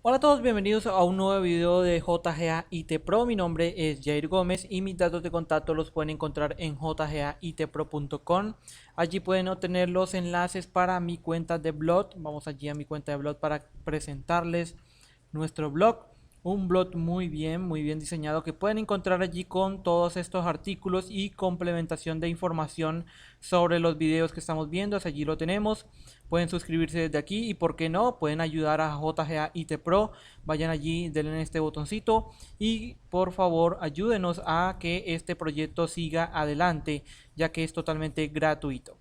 Hola a todos, bienvenidos a un nuevo video de JGA IT Pro. Mi nombre es Jair Gómez y mis datos de contacto los pueden encontrar en jgaitpro.com. Allí pueden obtener los enlaces para mi cuenta de blog. Vamos allí a mi cuenta de blog para presentarles nuestro blog. Un blog muy bien diseñado que pueden encontrar allí con todos estos artículos y complementación de información sobre los videos que estamos viendo. Allí lo tenemos. Pueden suscribirse desde aquí y por qué no, pueden ayudar a JGA IT Pro. Vayan allí, denle en este botoncito y por favor ayúdenos a que este proyecto siga adelante, ya que es totalmente gratuito.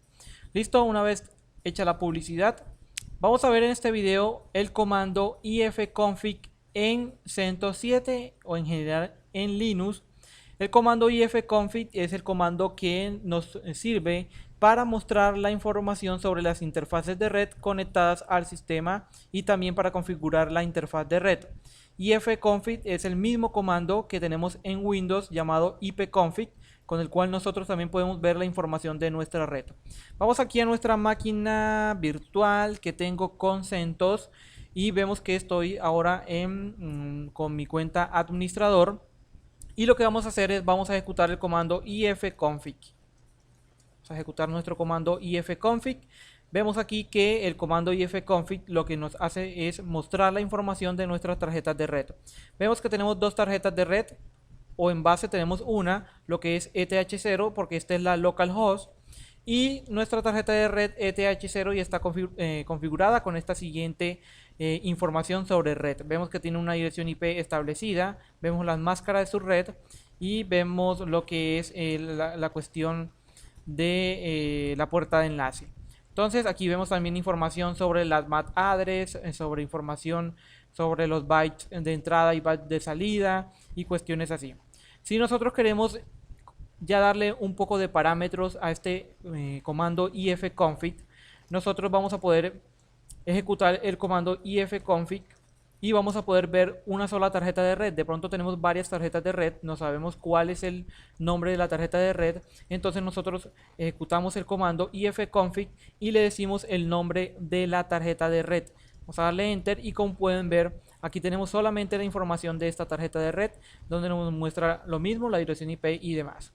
Listo, una vez hecha la publicidad, vamos a ver en este video el comando ifconfig en CentOS 7 o en general en Linux. El comando ifconfig es el comando que nos sirve para mostrar la información sobre las interfaces de red conectadas al sistema y también para configurar la interfaz de red. ifconfig es el mismo comando que tenemos en Windows llamado ipconfig, con el cual nosotros también podemos ver la información de nuestra red. Vamos aquí a nuestra máquina virtual que tengo con CentOS y vemos que estoy ahora con mi cuenta administrador. Y lo que vamos a hacer es vamos a ejecutar el comando ifconfig. Vamos a ejecutar nuestro comando ifconfig. Vemos aquí que el comando ifconfig lo que nos hace es mostrar la información de nuestras tarjetas de red. Vemos que tenemos dos tarjetas de red, o en base tenemos una, lo que es ETH0, porque esta es la localhost. Y nuestra tarjeta de red ETH0 ya está configurada con esta siguiente información sobre red. Vemos que tiene una dirección IP establecida, vemos las máscaras de su red y vemos lo que es la cuestión de la puerta de enlace. Entonces aquí vemos también información sobre las MAC address, sobre información sobre los bytes de entrada y bytes de salida y cuestiones así. Si nosotros queremos ya darle un poco de parámetros a este comando ifconfig, nosotros vamos a poder ejecutar el comando ifconfig y vamos a poder ver una sola tarjeta de red. De pronto tenemos varias tarjetas de red, no sabemos cuál es el nombre de la tarjeta de red, entonces nosotros ejecutamos el comando ifconfig y le decimos el nombre de la tarjeta de red. Vamos a darle enter y como pueden ver aquí tenemos solamente la información de esta tarjeta de red, donde nos muestra lo mismo, la dirección IP y demás.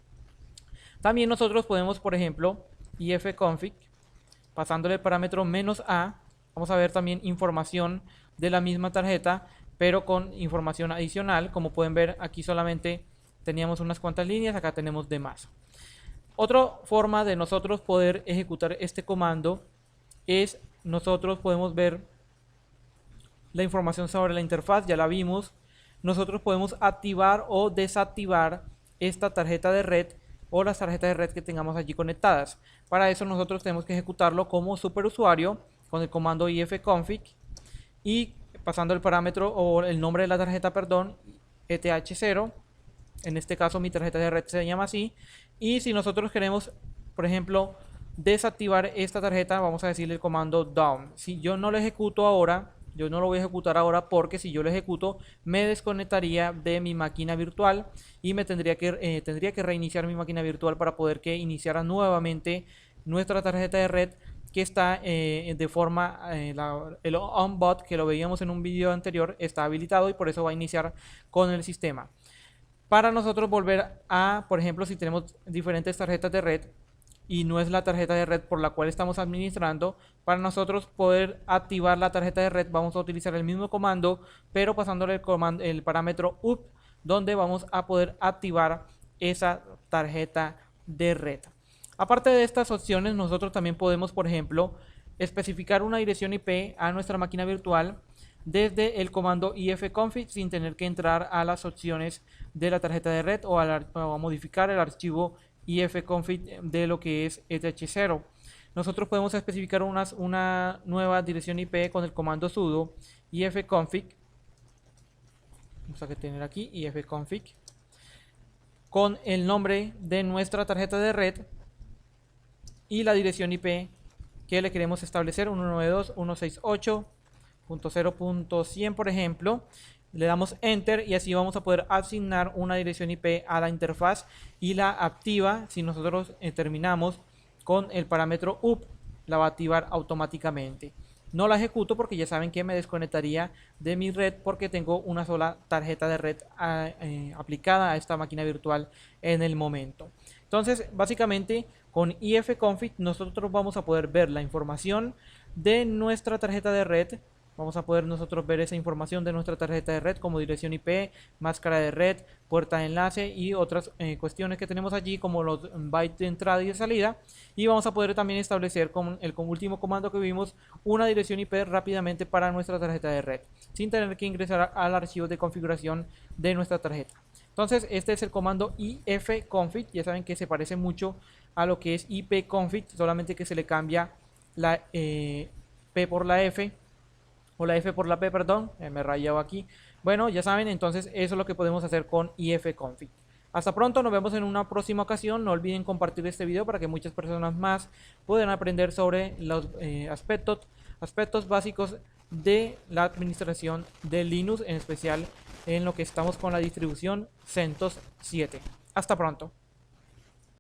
También nosotros podemos, por ejemplo, ifconfig, pasándole el parámetro "-a", vamos a ver también información de la misma tarjeta, pero con información adicional. Como pueden ver, aquí solamente teníamos unas cuantas líneas, acá tenemos demás. Otra forma de nosotros poder ejecutar este comando es, nosotros podemos ver la información sobre la interfaz, ya la vimos. Nosotros podemos activar o desactivar esta tarjeta de red o las tarjetas de red que tengamos allí conectadas. Para eso nosotros tenemos que ejecutarlo como superusuario con el comando ifconfig y pasando el parámetro o el nombre de la tarjeta, perdón, ETH0. En este caso mi tarjeta de red se llama así. Y si nosotros queremos, por ejemplo, desactivar esta tarjeta, vamos a decirle el comando down. Si yo no lo ejecuto ahora, yo no lo voy a ejecutar ahora porque si yo lo ejecuto me desconectaría de mi máquina virtual y me tendría que reiniciar mi máquina virtual para poder que iniciara nuevamente nuestra tarjeta de red que está de forma, el onBot que lo veíamos en un video anterior está habilitado y por eso va a iniciar con el sistema. Para nosotros volver a, por ejemplo, si tenemos diferentes tarjetas de red y no es la tarjeta de red por la cual estamos administrando, para nosotros poder activar la tarjeta de red vamos a utilizar el mismo comando, pero pasándole el parámetro up, donde vamos a poder activar esa tarjeta de red. Aparte de estas opciones, nosotros también podemos, por ejemplo, especificar una dirección IP a nuestra máquina virtual desde el comando ifconfig sin tener que entrar a las opciones de la tarjeta de red o a modificar el archivo ifconfig de lo que es ETH0. Nosotros podemos especificar una nueva dirección IP con el comando sudo ifconfig. Vamos a tener aquí ifconfig con el nombre de nuestra tarjeta de red y la dirección IP que le queremos establecer, 192.168.0.100 por ejemplo. Le damos enter y así vamos a poder asignar una dirección IP a la interfaz y la activa. Si nosotros terminamos con el parámetro up, la va a activar automáticamente. no la ejecuto porque ya saben que me desconectaría de mi red porque tengo una sola tarjeta de red aplicada a esta máquina virtual en el momento. Entonces, básicamente con ifconfig nosotros vamos a poder ver la información de nuestra tarjeta de red. Vamos a poder nosotros ver esa información de nuestra tarjeta de red como dirección IP, máscara de red, puerta de enlace y otras cuestiones que tenemos allí como los bytes de entrada y de salida. Y vamos a poder también establecer con el último comando que vimos una dirección IP rápidamente para nuestra tarjeta de red sin tener que ingresar al archivo de configuración de nuestra tarjeta. Entonces este es el comando ifconfig. Ya saben que se parece mucho a lo que es ipconfig, solamente que se le cambia la P por la F o la F por la P, perdón, me he rayado aquí. Bueno, ya saben, entonces eso es lo que podemos hacer con ifconfig. Hasta pronto, nos vemos en una próxima ocasión. No olviden compartir este video para que muchas personas más puedan aprender sobre los aspectos básicos de la administración de Linux, en especial en lo que estamos con la distribución CentOS 7. Hasta pronto.